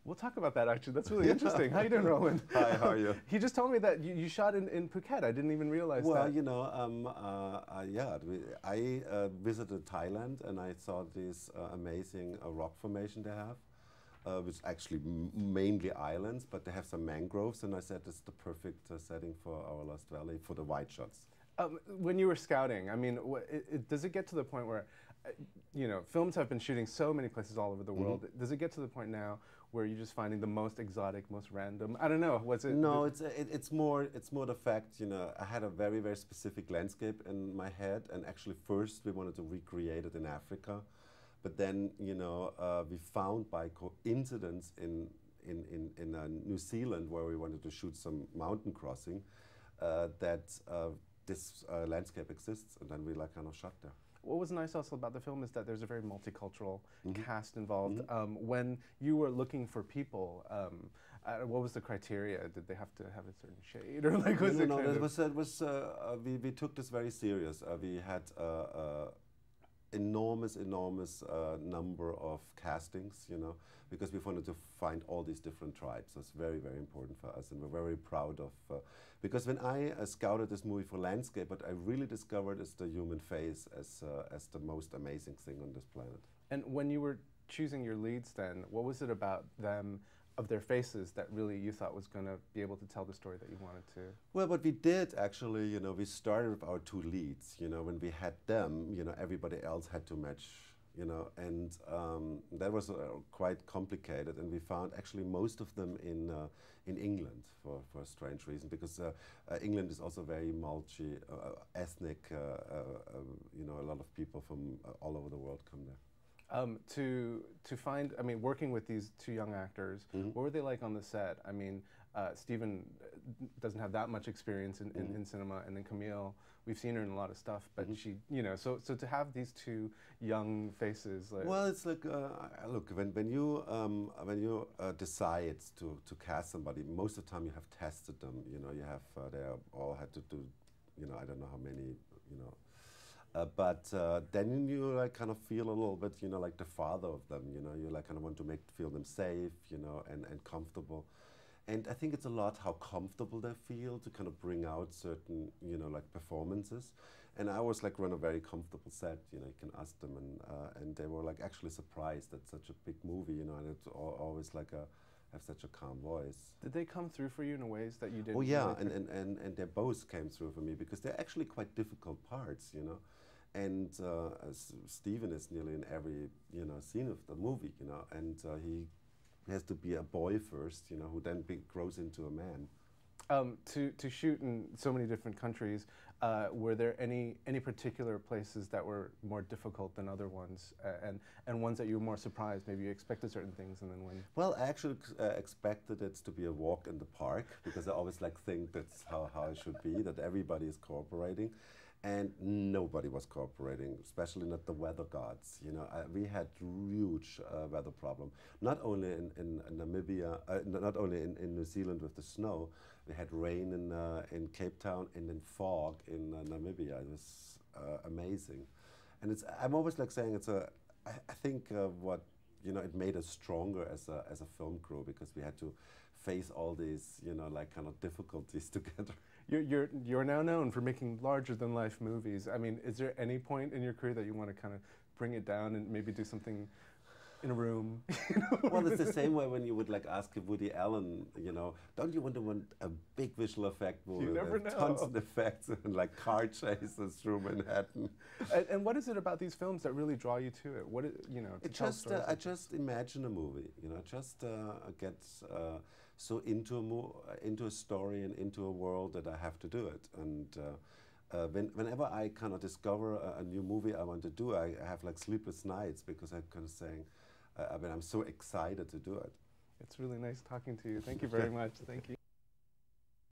We'll talk about that actually. That's really interesting. How you doing, Roland? Hi, how are you? He just told me that you shot in Phuket. I didn't even realize that. Well, you know, yeah, I visited Thailand and I saw this amazing rock formation they have, which actually mainly islands, but they have some mangroves, and I said this is the perfect setting for our Lost Valley for the wide shots. When you were scouting, I mean, does it get to the point where, you know, films have been shooting so many places all over the world. Does it get to the point now where you're just finding the most exotic, most random? I don't know. Was it? No, it's more the fact. You know, I had a very specific landscape in my head, and actually first we wanted to recreate it in Africa, but then you know we found by coincidence in New Zealand where we wanted to shoot some mountain crossing that. This landscape exists, and then we like kind of shot there. What was nice also about the film is that there's a very multicultural cast involved. When you were looking for people, what was the criteria? Did they have to have a certain shade, or like was it? No, we took this very serious. We had enormous number of castings, you know, because we wanted to find all these different tribes. So it's very important for us, and we're very proud of, because when I scouted this movie for landscape, what I really discovered is the human face as the most amazing thing on this planet. And when you were choosing your leads then, what was it about them, of their faces, that really you thought was going to be able to tell the story that you wanted to? Well, what we did actually, you know, we started with our two leads. You know, when we had them, you know, everybody else had to match, you know, and that was quite complicated. And we found actually most of them in England for a strange reason, because England is also very multi-ethnic. You know, a lot of people from all over the world come there. To find, I mean, working with these two young actors, what were they like on the set? I mean, Stephen doesn't have that much experience in cinema, and then Camille, we've seen her in a lot of stuff, but she, you know, so to have these two young faces, like. Well, it's like, look, when you decide to cast somebody, most of the time you have tested them. You know, you have they all had to do, you know, I don't know how many, you know. But then you like kind of feel a little bit, you know, like the father of them. You know, you like kind of want to feel them safe, you know, and comfortable. And I think it's a lot how comfortable they feel to kind of bring out certain, you know, like performances. And I always like run a very comfortable set. You know, you can ask them, and they were like actually surprised at such a big movie. You know, and it's always like have such a calm voice. Did they come through for you in ways that you didn't? Oh yeah, and they both came through for me, because they're actually quite difficult parts, you know. And Stephen is nearly in every, you know, scene of the movie, you know, and he has to be a boy first, you know, who then grows into a man. To shoot in so many different countries, were there any particular places that were more difficult than other ones, and ones that you were more surprised? Maybe you expected certain things, and then when. Well, I actually expected it to be a walk in the park, because I always like think that's how it should be, that everybody is cooperating, and nobody was cooperating, especially not the weather gods. You know, we had huge weather problem. Not only in Namibia, not only in New Zealand with the snow. We had rain in Cape Town, and then fog in Namibia. It was amazing, and I'm always like saying I think what. You know, it made us stronger as a film crew, because we had to face all these, you know, like kind of difficulties together. You're now known for making larger than life movies. I mean, is there any point in your career that you want to kind of bring it down and maybe do something in a room? You know? Well, it's the same way when you would like ask Woody Allen, you know, don't you want a big visual effect movie? You never know. Tons of effects and like car chases through Manhattan. And what is it about these films that really draw you to it? What is, you know, I just imagine a movie, you know, just get so into a story and into a world that I have to do it. And whenever I kind of discover a new movie I want to do, I have like sleepless nights, because I'm kind of saying, I mean, I'm so excited to do it. It's really nice talking to you. Thank you very much. Thank you.